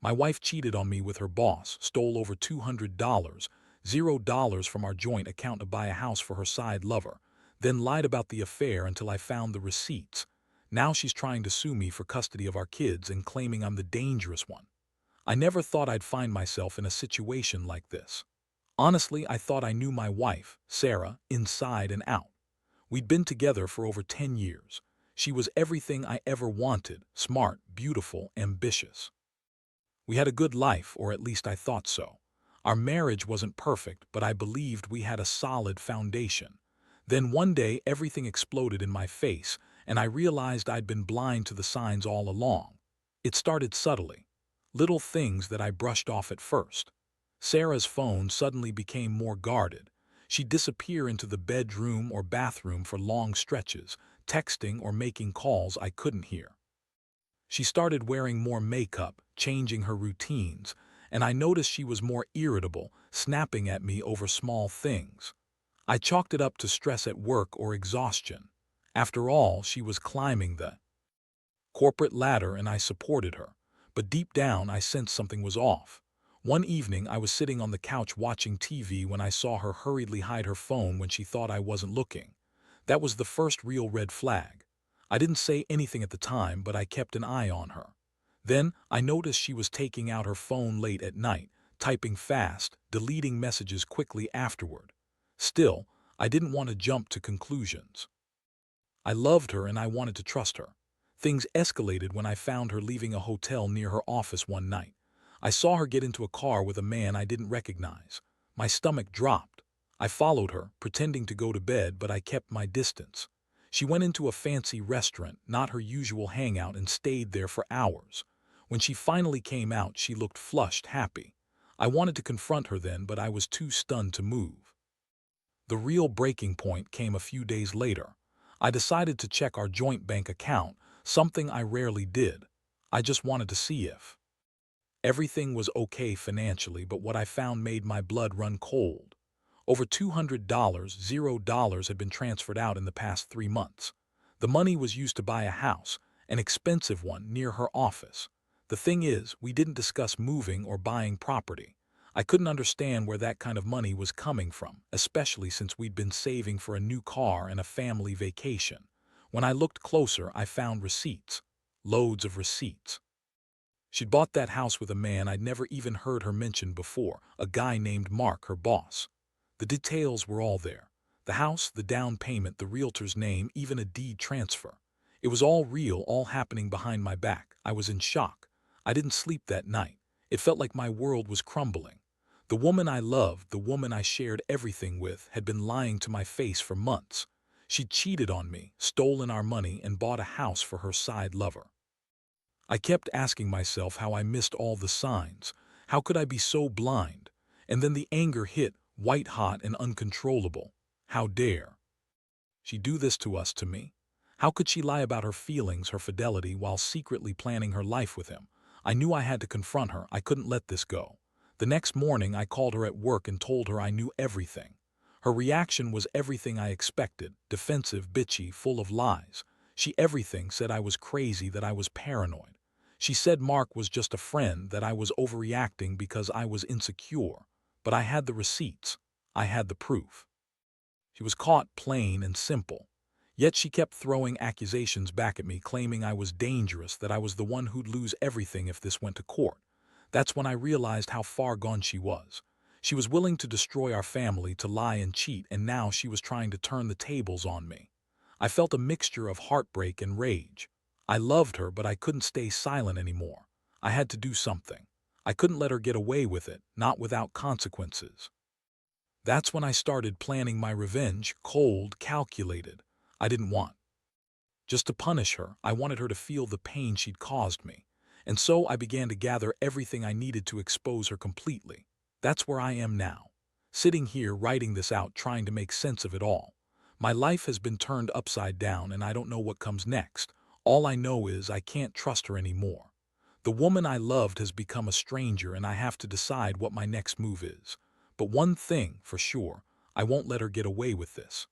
My wife cheated on me with her boss, stole over $200, $0 from our joint account to buy a house for her side lover, then lied about the affair until I found the receipts. Now she's trying to sue me for custody of our kids and claiming I'm the dangerous one. I never thought I'd find myself in a situation like this. Honestly, I thought I knew my wife, Sarah, inside and out. We'd been together for over 10 years. She was everything I ever wanted: smart, beautiful, ambitious. We had a good life, or at least I thought so. Our marriage wasn't perfect, but I believed we had a solid foundation. Then one day everything exploded in my face, and I realized I'd been blind to the signs all along. It started subtly. Little things that I brushed off at first. Sarah's phone suddenly became more guarded. She'd disappear into the bedroom or bathroom for long stretches, texting or making calls I couldn't hear. She started wearing more makeup, changing her routines, and I noticed she was more irritable, snapping at me over small things. I chalked it up to stress at work or exhaustion. After all, she was climbing the corporate ladder and I supported her. But deep down, I sensed something was off. One evening, I was sitting on the couch watching TV when I saw her hurriedly hide her phone when she thought I wasn't looking. That was the first real red flag. I didn't say anything at the time, but I kept an eye on her. Then, I noticed she was taking out her phone late at night, typing fast, deleting messages quickly afterward. Still, I didn't want to jump to conclusions. I loved her and I wanted to trust her. Things escalated when I found her leaving a hotel near her office one night. I saw her get into a car with a man I didn't recognize. My stomach dropped. I followed her, pretending to go to bed, but I kept my distance. She went into a fancy restaurant, not her usual hangout, and stayed there for hours. When she finally came out, she looked flushed, happy. I wanted to confront her then, but I was too stunned to move. The real breaking point came a few days later. I decided to check our joint bank account, something I rarely did. I just wanted to see if everything was okay financially, but what I found made my blood run cold. Over $200, $0 had been transferred out in the past 3 months. The money was used to buy a house, an expensive one near her office. The thing is, we didn't discuss moving or buying property. I couldn't understand where that kind of money was coming from, especially since we'd been saving for a new car and a family vacation. When I looked closer, I found receipts. Loads of receipts. She'd bought that house with a man I'd never even heard her mention before, a guy named Mark, her boss. The details were all there. The house, the down payment, the realtor's name, even a deed transfer. It was all real, all happening behind my back. I was in shock. I didn't sleep that night. It felt like my world was crumbling. The woman I loved, the woman I shared everything with, had been lying to my face for months. She'd cheated on me, stolen our money, and bought a house for her side lover. I kept asking myself how I missed all the signs. How could I be so blind? And then the anger hit, white hot and uncontrollable. How dare she do this to us, to me? How could she lie about her feelings, her fidelity, while secretly planning her life with him? I knew I had to confront her. I couldn't let this go. The next morning, I called her at work and told her I knew everything. Her reaction was everything I expected: defensive, bitchy, full of lies. She everything said I was crazy, that I was paranoid. She said Mark was just a friend, that I was overreacting because I was insecure. But I had the receipts. I had the proof. She was caught, plain and simple. Yet she kept throwing accusations back at me, claiming I was dangerous, that I was the one who'd lose everything if this went to court. That's when I realized how far gone she was. She was willing to destroy our family, to lie and cheat, and now she was trying to turn the tables on me. I felt a mixture of heartbreak and rage. I loved her, but I couldn't stay silent anymore. I had to do something. I couldn't let her get away with it, not without consequences. That's when I started planning my revenge, cold, calculated. I didn't want just to punish her. I wanted her to feel the pain she'd caused me. And so I began to gather everything I needed to expose her completely. That's where I am now, sitting here writing this out, trying to make sense of it all. My life has been turned upside down and I don't know what comes next. All I know is I can't trust her anymore. The woman I loved has become a stranger and I have to decide what my next move is. But one thing for sure, I won't let her get away with this.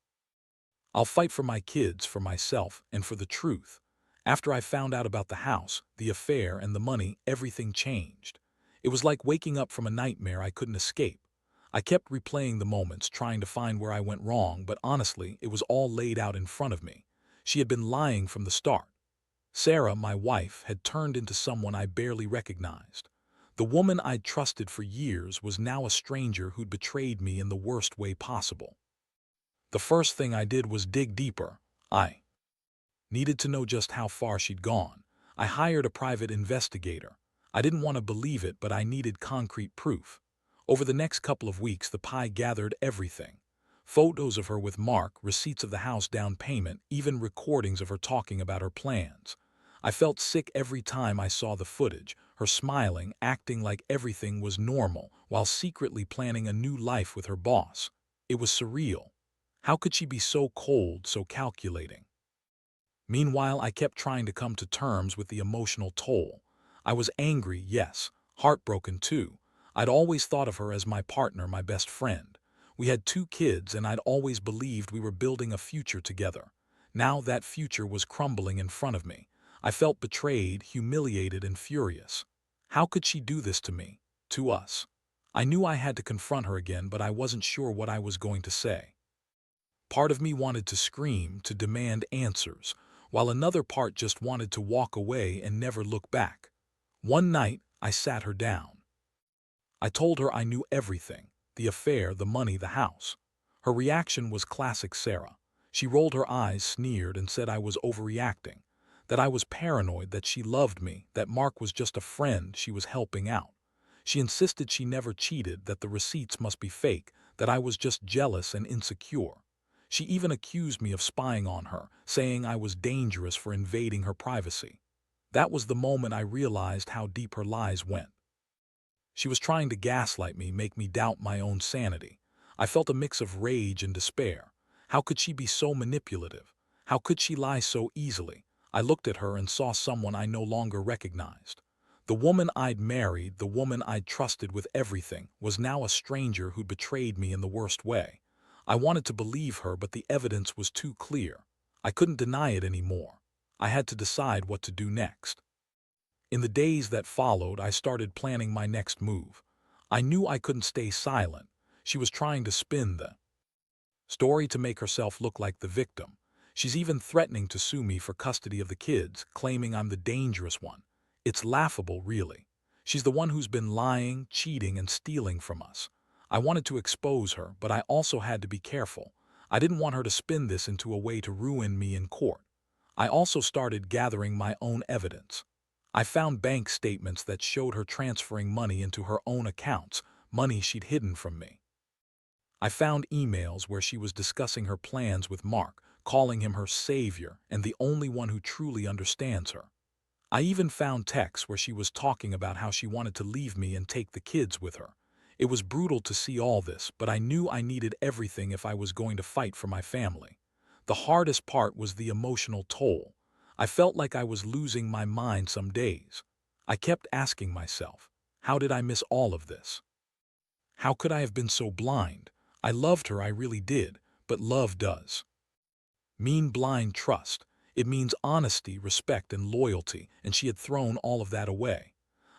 I'll fight for my kids, for myself, and for the truth. After I found out about the house, the affair, and the money, everything changed. It was like waking up from a nightmare I couldn't escape. I kept replaying the moments, trying to find where I went wrong, but honestly, it was all laid out in front of me. She had been lying from the start. Sarah, my wife, had turned into someone I barely recognized. The woman I'd trusted for years was now a stranger who'd betrayed me in the worst way possible. The first thing I did was dig deeper. I needed to know just how far she'd gone. I hired a private investigator. I didn't want to believe it, but I needed concrete proof. Over the next couple of weeks, the pie gathered everything. Photos of her with Mark, receipts of the house down payment, even recordings of her talking about her plans. I felt sick every time I saw the footage, her smiling, acting like everything was normal, while secretly planning a new life with her boss. It was surreal. How could she be so cold, so calculating? Meanwhile, I kept trying to come to terms with the emotional toll. I was angry, yes, heartbroken too. I'd always thought of her as my partner, my best friend. We had 2 kids, and I'd always believed we were building a future together. Now that future was crumbling in front of me. I felt betrayed, humiliated, and furious. How could she do this to me? To us? I knew I had to confront her again, but I wasn't sure what I was going to say. Part of me wanted to scream, to demand answers, while another part just wanted to walk away and never look back. One night, I sat her down. I told her I knew everything: the affair, the money, the house. Her reaction was classic Sarah. She rolled her eyes, sneered, and said I was overreacting, that I was paranoid, that she loved me, that Mark was just a friend she was helping out. She insisted she never cheated, that the receipts must be fake, that I was just jealous and insecure. She even accused me of spying on her, saying I was dangerous for invading her privacy. That was the moment I realized how deep her lies went. She was trying to gaslight me, make me doubt my own sanity. I felt a mix of rage and despair. How could she be so manipulative? How could she lie so easily? I looked at her and saw someone I no longer recognized. The woman I'd married, the woman I'd trusted with everything, was now a stranger who'd betrayed me in the worst way. I wanted to believe her, but the evidence was too clear. I couldn't deny it anymore. I had to decide what to do next. In the days that followed, I started planning my next move. I knew I couldn't stay silent. She was trying to spin the story to make herself look like the victim. She's even threatening to sue me for custody of the kids, claiming I'm the dangerous one. It's laughable, really. She's the one who's been lying, cheating, and stealing from us. I wanted to expose her, but I also had to be careful. I didn't want her to spin this into a way to ruin me in court. I also started gathering my own evidence. I found bank statements that showed her transferring money into her own accounts, money she'd hidden from me. I found emails where she was discussing her plans with Mark, calling him her savior and the only one who truly understands her. I even found texts where she was talking about how she wanted to leave me and take the kids with her. It was brutal to see all this, but I knew I needed everything if I was going to fight for my family. The hardest part was the emotional toll. I felt like I was losing my mind some days. I kept asking myself, how did I miss all of this? How could I have been so blind? I loved her, I really did, but love does mean blind trust. It means honesty, respect, and loyalty, and she had thrown all of that away.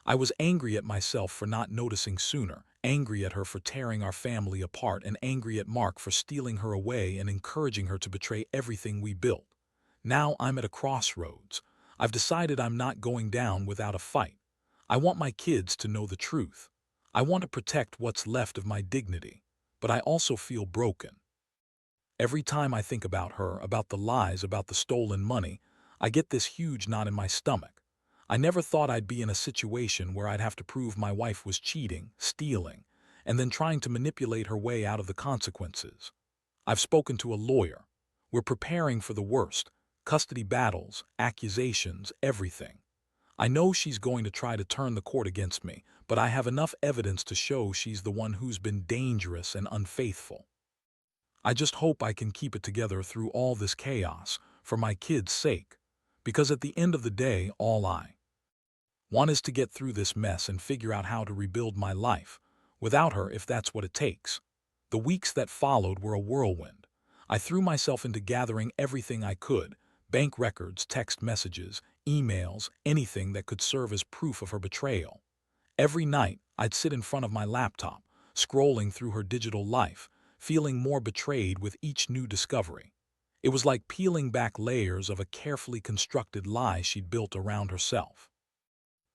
I was angry at myself for not noticing sooner, angry at her for tearing our family apart, and angry at Mark for stealing her away and encouraging her to betray everything we built. Now I'm at a crossroads. I've decided I'm not going down without a fight. I want my kids to know the truth. I want to protect what's left of my dignity, but I also feel broken. Every time I think about her, about the lies, about the stolen money, I get this huge knot in my stomach. I never thought I'd be in a situation where I'd have to prove my wife was cheating, stealing, and then trying to manipulate her way out of the consequences. I've spoken to a lawyer. We're preparing for the worst: custody battles, accusations, everything. I know she's going to try to turn the court against me, but I have enough evidence to show she's the one who's been dangerous and unfaithful. I just hope I can keep it together through all this chaos, for my kids' sake. Because at the end of the day, all I want is to get through this mess and figure out how to rebuild my life, without her if that's what it takes. The weeks that followed were a whirlwind. I threw myself into gathering everything I could: bank records, text messages, emails, anything that could serve as proof of her betrayal. Every night, I'd sit in front of my laptop, scrolling through her digital life, feeling more betrayed with each new discovery. It was like peeling back layers of a carefully constructed lie she'd built around herself.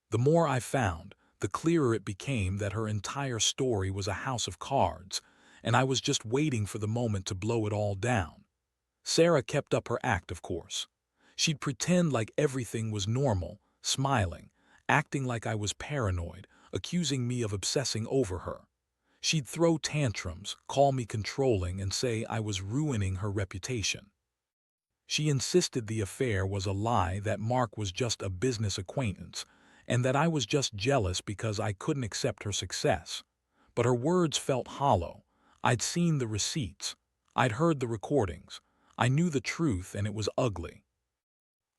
The more I found, the clearer it became that her entire story was a house of cards, and I was just waiting for the moment to blow it all down. Sarah kept up her act, of course. She'd pretend like everything was normal, smiling, acting like I was paranoid, accusing me of obsessing over her. She'd throw tantrums, call me controlling, and say I was ruining her reputation. She insisted the affair was a lie, that Mark was just a business acquaintance, and that I was just jealous because I couldn't accept her success. But her words felt hollow. I'd seen the receipts. I'd heard the recordings. I knew the truth, and it was ugly.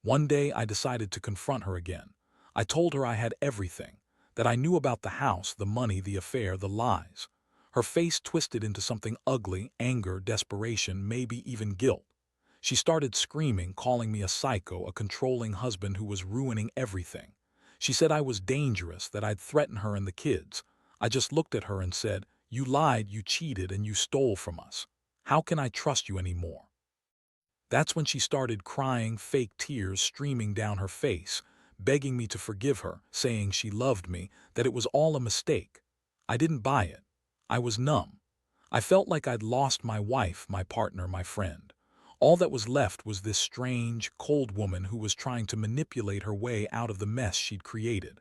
One day I decided to confront her again. I told her I had everything, that I knew about the house, the money, the affair, the lies. Her face twisted into something ugly: anger, desperation, maybe even guilt. She started screaming, calling me a psycho, a controlling husband who was ruining everything. She said I was dangerous, that I'd threaten her and the kids. I just looked at her and said, "You lied, you cheated, and you stole from us. How can I trust you anymore?" That's when she started crying, fake tears streaming down her face, begging me to forgive her, saying she loved me, that it was all a mistake. I didn't buy it. I was numb. I felt like I'd lost my wife, my partner, my friend. All that was left was this strange, cold woman who was trying to manipulate her way out of the mess she'd created.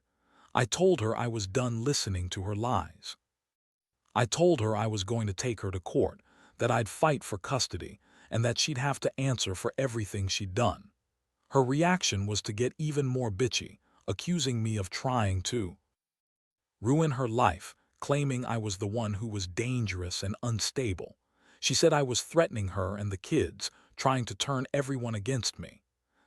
I told her I was done listening to her lies. I told her I was going to take her to court, that I'd fight for custody, and that she'd have to answer for everything she'd done. Her reaction was to get even more bitchy, accusing me of trying to ruin her life, claiming I was the one who was dangerous and unstable. She said I was threatening her and the kids, trying to turn everyone against me.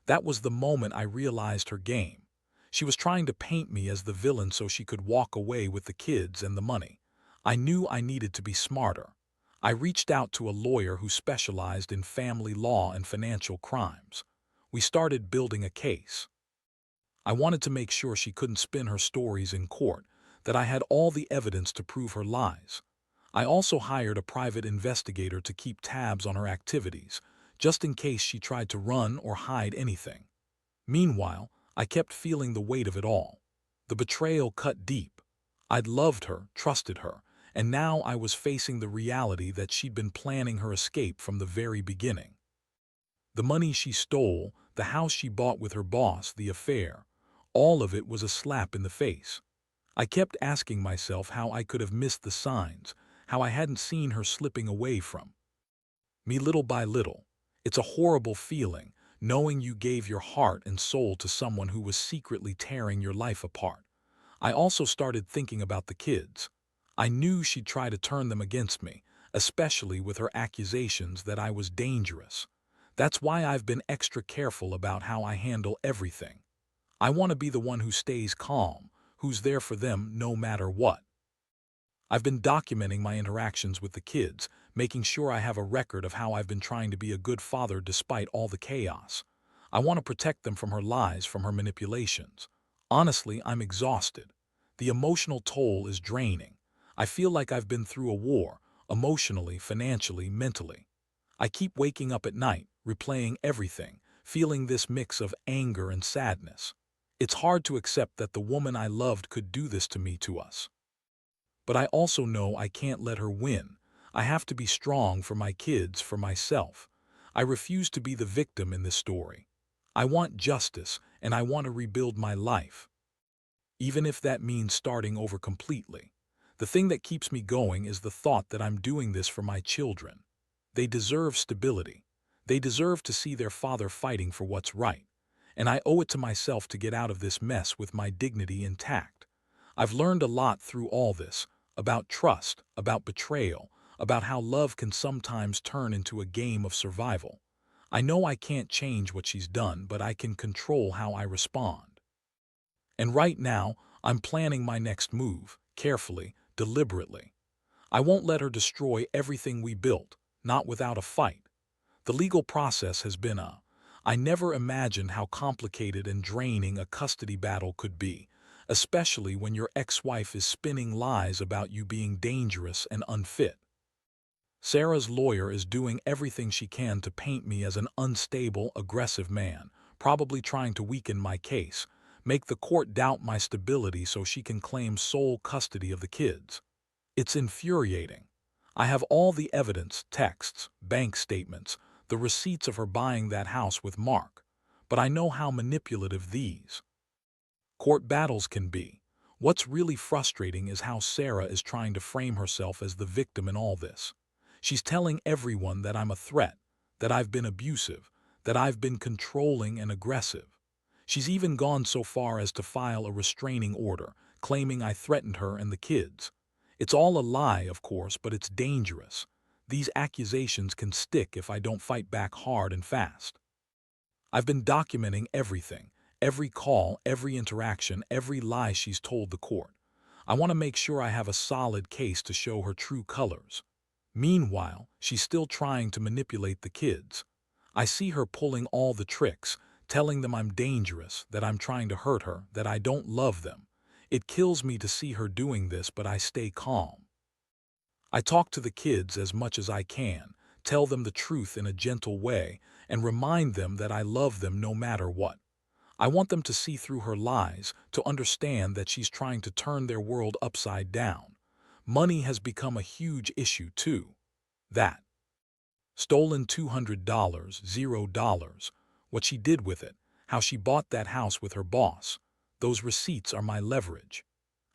That was the moment I realized her game. She was trying to paint me as the villain so she could walk away with the kids and the money. I knew I needed to be smarter. I reached out to a lawyer who specialized in family law and financial crimes. We started building a case. I wanted to make sure she couldn't spin her stories in court, that I had all the evidence to prove her lies. I also hired a private investigator to keep tabs on her activities, just in case she tried to run or hide anything. Meanwhile, I kept feeling the weight of it all. The betrayal cut deep. I'd loved her, trusted her, and now I was facing the reality that she'd been planning her escape from the very beginning. The money she stole, the house she bought with her boss, the affair, all of it was a slap in the face. I kept asking myself how I could have missed the signs, how I hadn't seen her slipping away from me little by little. It's a horrible feeling, knowing you gave your heart and soul to someone who was secretly tearing your life apart. I also started thinking about the kids. I knew she'd try to turn them against me, especially with her accusations that I was dangerous. That's why I've been extra careful about how I handle everything. I want to be the one who stays calm, who's there for them no matter what. I've been documenting my interactions with the kids, making sure I have a record of how I've been trying to be a good father despite all the chaos. I want to protect them from her lies, from her manipulations. Honestly, I'm exhausted. The emotional toll is draining. I feel like I've been through a war, emotionally, financially, mentally. I keep waking up at night, replaying everything, feeling this mix of anger and sadness. It's hard to accept that the woman I loved could do this to me, to us. But I also know I can't let her win. I have to be strong for my kids, for myself. I refuse to be the victim in this story. I want justice, and I want to rebuild my life, even if that means starting over completely. The thing that keeps me going is the thought that I'm doing this for my children. They deserve stability. They deserve to see their father fighting for what's right. And I owe it to myself to get out of this mess with my dignity intact. I've learned a lot through all this, about trust, about betrayal, about how love can sometimes turn into a game of survival. I know I can't change what she's done, but I can control how I respond. And right now, I'm planning my next move, carefully, deliberately. I won't let her destroy everything we built, not without a fight. The legal process has been I never imagined how complicated and draining a custody battle could be, especially when your ex-wife is spinning lies about you being dangerous and unfit. Sarah's lawyer is doing everything she can to paint me as an unstable, aggressive man, probably trying to weaken my case, make the court doubt my stability so she can claim sole custody of the kids. It's infuriating. I have all the evidence, texts, bank statements, the receipts of her buying that house with Mark, but I know how manipulative these court battles can be. What's really frustrating is how Sarah is trying to frame herself as the victim in all this. She's telling everyone that I'm a threat, that I've been abusive, that I've been controlling and aggressive. She's even gone so far as to file a restraining order, claiming I threatened her and the kids. It's all a lie, of course, but it's dangerous. These accusations can stick if I don't fight back hard and fast. I've been documenting everything, every call, every interaction, every lie she's told the court. I want to make sure I have a solid case to show her true colors. Meanwhile, she's still trying to manipulate the kids. I see her pulling all the tricks, telling them I'm dangerous, that I'm trying to hurt her, that I don't love them. It kills me to see her doing this, but I stay calm. I talk to the kids as much as I can, tell them the truth in a gentle way, and remind them that I love them no matter what. I want them to see through her lies, to understand that she's trying to turn their world upside down. Money has become a huge issue too. That stolen $200, $0, what she did with it, how she bought that house with her boss. Those receipts are my leverage.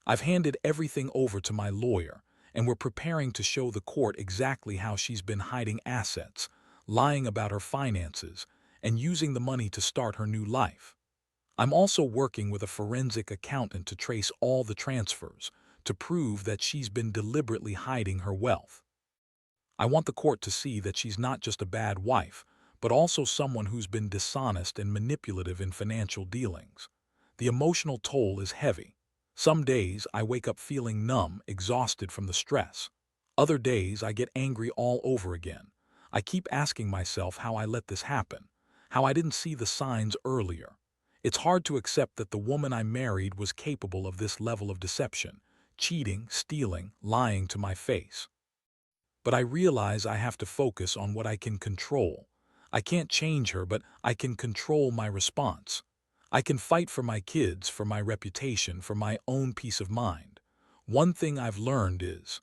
I've handed everything over to my lawyer, and we're preparing to show the court exactly how she's been hiding assets, lying about her finances, and using the money to start her new life. I'm also working with a forensic accountant to trace all the transfers, to prove that she's been deliberately hiding her wealth. I want the court to see that she's not just a bad wife, but also someone who's been dishonest and manipulative in financial dealings. The emotional toll is heavy. Some days I wake up feeling numb, exhausted from the stress. Other days I get angry all over again. I keep asking myself how I let this happen, how I didn't see the signs earlier. It's hard to accept that the woman I married was capable of this level of deception, cheating, stealing, lying to my face. But I realize I have to focus on what I can control. I can't change her, but I can control my response. I can fight for my kids, for my reputation, for my own peace of mind. One thing I've learned is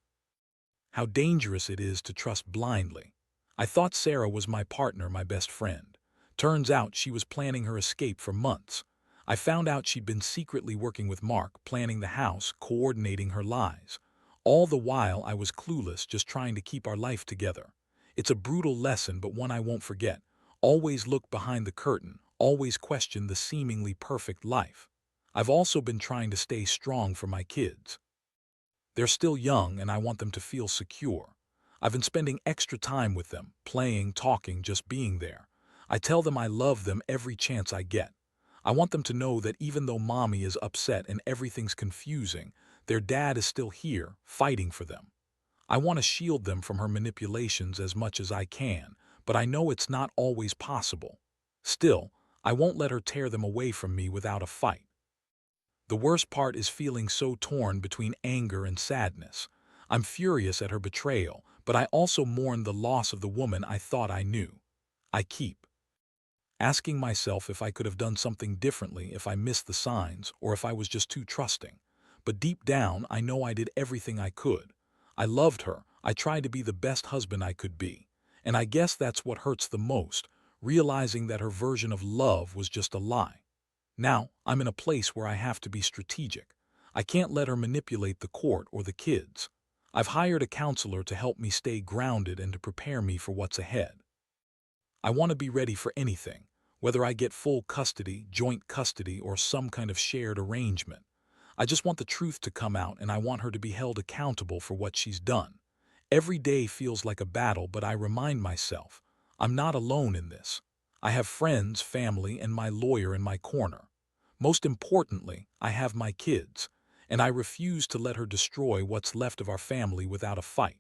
how dangerous it is to trust blindly. I thought Sarah was my partner, my best friend. Turns out she was planning her escape for months. I found out she'd been secretly working with Mark, planning the house, coordinating her lies. All the while I was clueless, just trying to keep our life together. It's a brutal lesson, but one I won't forget. Always look behind the curtain, always question the seemingly perfect life. I've also been trying to stay strong for my kids. They're still young and I want them to feel secure. I've been spending extra time with them, playing, talking, just being there. I tell them I love them every chance I get. I want them to know that even though mommy is upset and everything's confusing, their dad is still here, fighting for them. I want to shield them from her manipulations as much as I can, but I know it's not always possible. Still, I won't let her tear them away from me without a fight. The worst part is feeling so torn between anger and sadness. I'm furious at her betrayal, but I also mourn the loss of the woman I thought I knew. I keep asking myself if I could have done something differently, if I missed the signs, or if I was just too trusting. But deep down, I know I did everything I could. I loved her. I tried to be the best husband I could be. And I guess that's what hurts the most, realizing that her version of love was just a lie. Now, I'm in a place where I have to be strategic. I can't let her manipulate the court or the kids. I've hired a counselor to help me stay grounded and to prepare me for what's ahead. I want to be ready for anything, whether I get full custody, joint custody, or some kind of shared arrangement. I just want the truth to come out, and I want her to be held accountable for what she's done. Every day feels like a battle, but I remind myself, I'm not alone in this. I have friends, family, and my lawyer in my corner. Most importantly, I have my kids, and I refuse to let her destroy what's left of our family without a fight.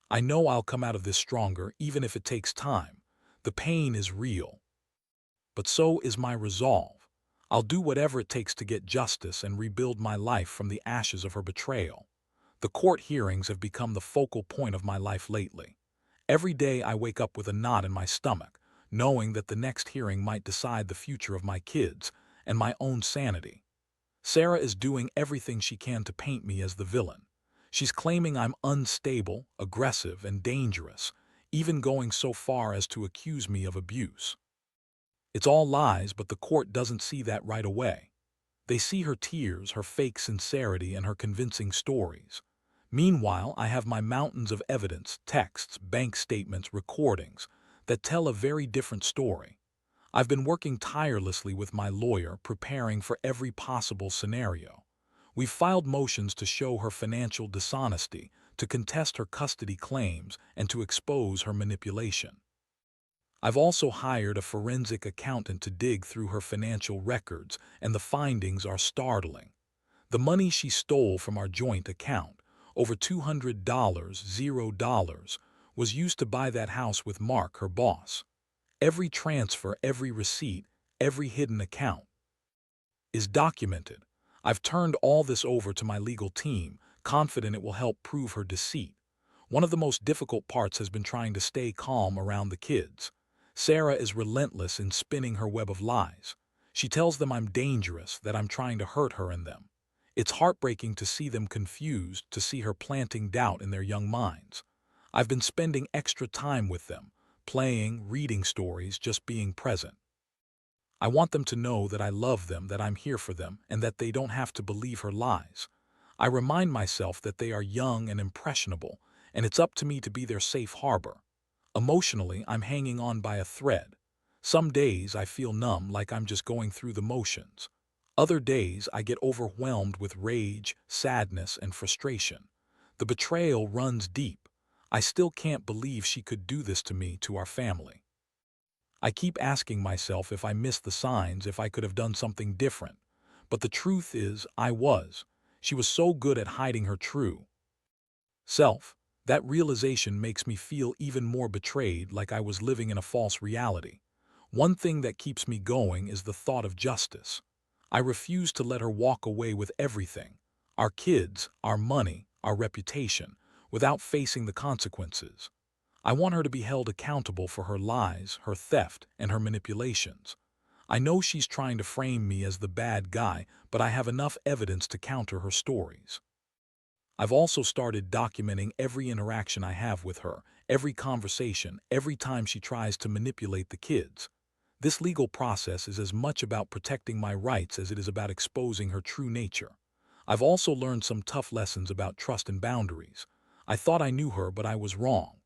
I know I'll come out of this stronger, even if it takes time. The pain is real, but so is my resolve. I'll do whatever it takes to get justice and rebuild my life from the ashes of her betrayal. The court hearings have become the focal point of my life lately. Every day I wake up with a knot in my stomach, knowing that the next hearing might decide the future of my kids and my own sanity. Sarah is doing everything she can to paint me as the villain. She's claiming I'm unstable, aggressive, and dangerous, even going so far as to accuse me of abuse. It's all lies, but the court doesn't see that right away. They see her tears, her fake sincerity, and her convincing stories. Meanwhile, I have my mountains of evidence, texts, bank statements, recordings, that tell a very different story. I've been working tirelessly with my lawyer, preparing for every possible scenario. We've filed motions to show her financial dishonesty, to contest her custody claims, and to expose her manipulation. I've also hired a forensic accountant to dig through her financial records, and the findings are startling. The money she stole from our joint account, over $200, $0, was used to buy that house with Mark, her boss. Every transfer, every receipt, every hidden account is documented. I've turned all this over to my legal team, confident it will help prove her deceit. One of the most difficult parts has been trying to stay calm around the kids. Sarah is relentless in spinning her web of lies. She tells them I'm dangerous, that I'm trying to hurt her and them. It's heartbreaking to see them confused, to see her planting doubt in their young minds. I've been spending extra time with them, playing, reading stories, just being present. I want them to know that I love them, that I'm here for them, and that they don't have to believe her lies. I remind myself that they are young and impressionable, and it's up to me to be their safe harbor. Emotionally, I'm hanging on by a thread. Some days I feel numb, like I'm just going through the motions. Other days I get overwhelmed with rage, sadness, and frustration. The betrayal runs deep. I still can't believe she could do this to me, to our family. I keep asking myself if I missed the signs, if I could have done something different. But the truth is, I was. She was so good at hiding her true self. That realization makes me feel even more betrayed, like I was living in a false reality. One thing that keeps me going is the thought of justice. I refuse to let her walk away with everything, our kids, our money, our reputation, without facing the consequences. I want her to be held accountable for her lies, her theft, and her manipulations. I know she's trying to frame me as the bad guy, but I have enough evidence to counter her stories. I've also started documenting every interaction I have with her, every conversation, every time she tries to manipulate the kids. This legal process is as much about protecting my rights as it is about exposing her true nature. I've also learned some tough lessons about trust and boundaries. I thought I knew her, but I was wrong.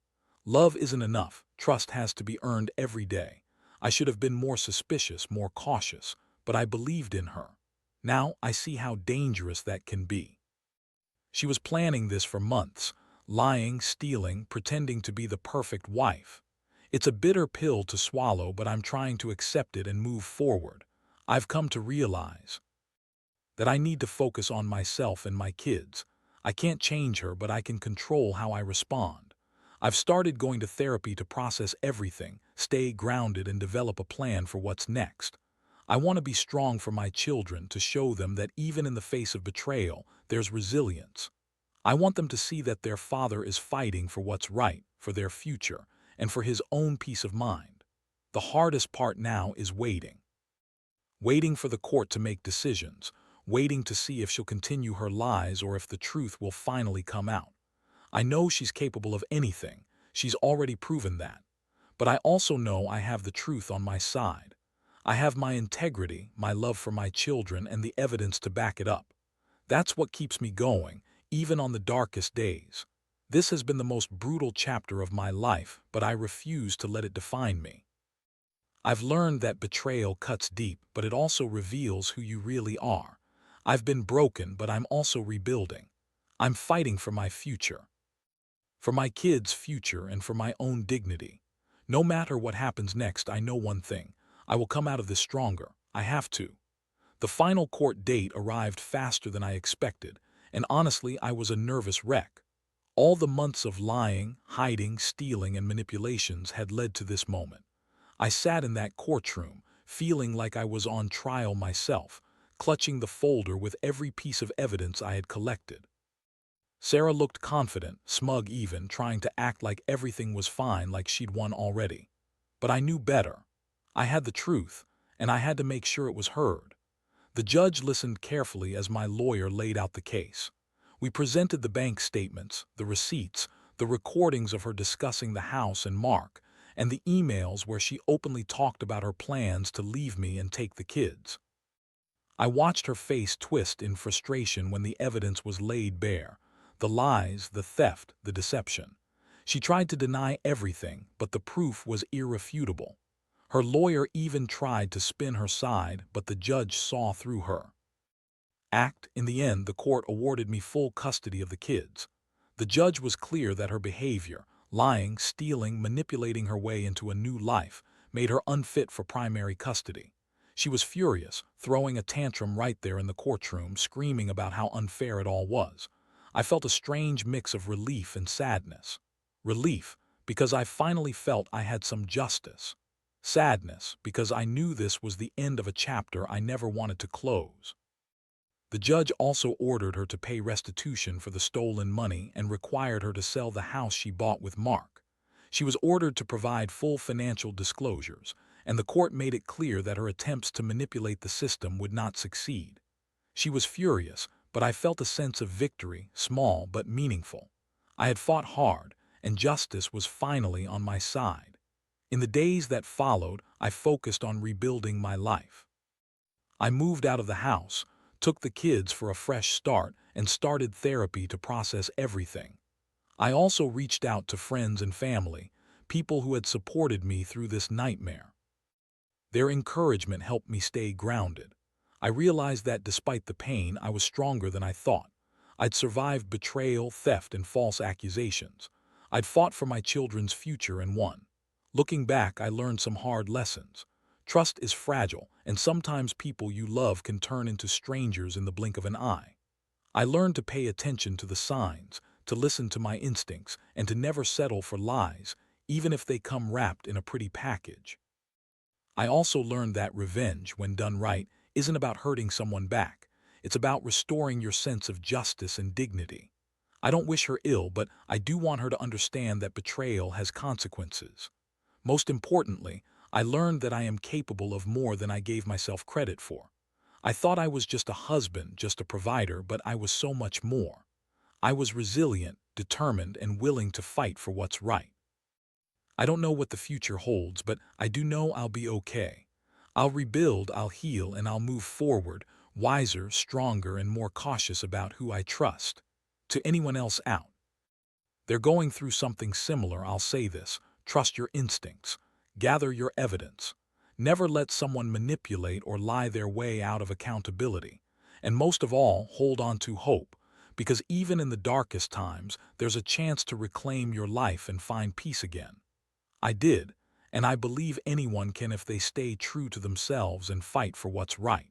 Love isn't enough. Trust has to be earned every day. I should have been more suspicious, more cautious, but I believed in her. Now I see how dangerous that can be. She was planning this for months, lying, stealing, pretending to be the perfect wife. It's a bitter pill to swallow, but I'm trying to accept it and move forward. I've come to realize that I need to focus on myself and my kids. I can't change her, but I can control how I respond. I've started going to therapy to process everything, stay grounded, and develop a plan for what's next. I want to be strong for my children, to show them that even in the face of betrayal, there's resilience. I want them to see that their father is fighting for what's right, for their future, and for his own peace of mind. The hardest part now is waiting. Waiting for the court to make decisions, waiting to see if she'll continue her lies or if the truth will finally come out. I know she's capable of anything. She's already proven that. But I also know I have the truth on my side. I have my integrity, my love for my children, and the evidence to back it up. That's what keeps me going, even on the darkest days. This has been the most brutal chapter of my life, but I refuse to let it define me. I've learned that betrayal cuts deep, but it also reveals who you really are. I've been broken, but I'm also rebuilding. I'm fighting for my future. For my kids' future and for my own dignity. No matter what happens next, I know one thing. I will come out of this stronger. I have to. The final court date arrived faster than I expected, and honestly, I was a nervous wreck. All the months of lying, hiding, stealing, and manipulations had led to this moment. I sat in that courtroom, feeling like I was on trial myself, clutching the folder with every piece of evidence I had collected. Sarah looked confident, smug even, trying to act like everything was fine, like she'd won already. But I knew better. I had the truth, and I had to make sure it was heard. The judge listened carefully as my lawyer laid out the case. We presented the bank statements, the receipts, the recordings of her discussing the house and Mark, and the emails where she openly talked about her plans to leave me and take the kids. I watched her face twist in frustration when the evidence was laid bare. The lies, the theft, the deception. She tried to deny everything, but the proof was irrefutable. Her lawyer even tried to spin her side, but the judge saw through her. In the end, the court awarded me full custody of the kids. The judge was clear that her behavior, lying, stealing, manipulating her way into a new life, made her unfit for primary custody. She was furious, throwing a tantrum right there in the courtroom, screaming about how unfair it all was. I felt a strange mix of relief and sadness. Relief, because I finally felt I had some justice. Sadness, because I knew this was the end of a chapter I never wanted to close. The judge also ordered her to pay restitution for the stolen money and required her to sell the house she bought with Mark. She was ordered to provide full financial disclosures, and the court made it clear that her attempts to manipulate the system would not succeed. She was furious, but I felt a sense of victory, small but meaningful. I had fought hard, and justice was finally on my side. In the days that followed, I focused on rebuilding my life. I moved out of the house, took the kids for a fresh start, and started therapy to process everything. I also reached out to friends and family, people who had supported me through this nightmare. Their encouragement helped me stay grounded. I realized that despite the pain, I was stronger than I thought. I'd survived betrayal, theft, and false accusations. I'd fought for my children's future and won. Looking back, I learned some hard lessons. Trust is fragile, and sometimes people you love can turn into strangers in the blink of an eye. I learned to pay attention to the signs, to listen to my instincts, and to never settle for lies, even if they come wrapped in a pretty package. I also learned that revenge, when done right, isn't about hurting someone back. It's about restoring your sense of justice and dignity. I don't wish her ill, but I do want her to understand that betrayal has consequences. Most importantly, I learned that I am capable of more than I gave myself credit for. I thought I was just a husband, just a provider, but I was so much more. I was resilient, determined, and willing to fight for what's right. I don't know what the future holds, but I do know I'll be okay. I'll rebuild, I'll heal, and I'll move forward, wiser, stronger, and more cautious about who I trust. To anyone else out there going through something similar, I'll say this: trust your instincts. Gather your evidence. Never let someone manipulate or lie their way out of accountability. And most of all, hold on to hope, because even in the darkest times, there's a chance to reclaim your life and find peace again. I did, and I believe anyone can if they stay true to themselves and fight for what's right.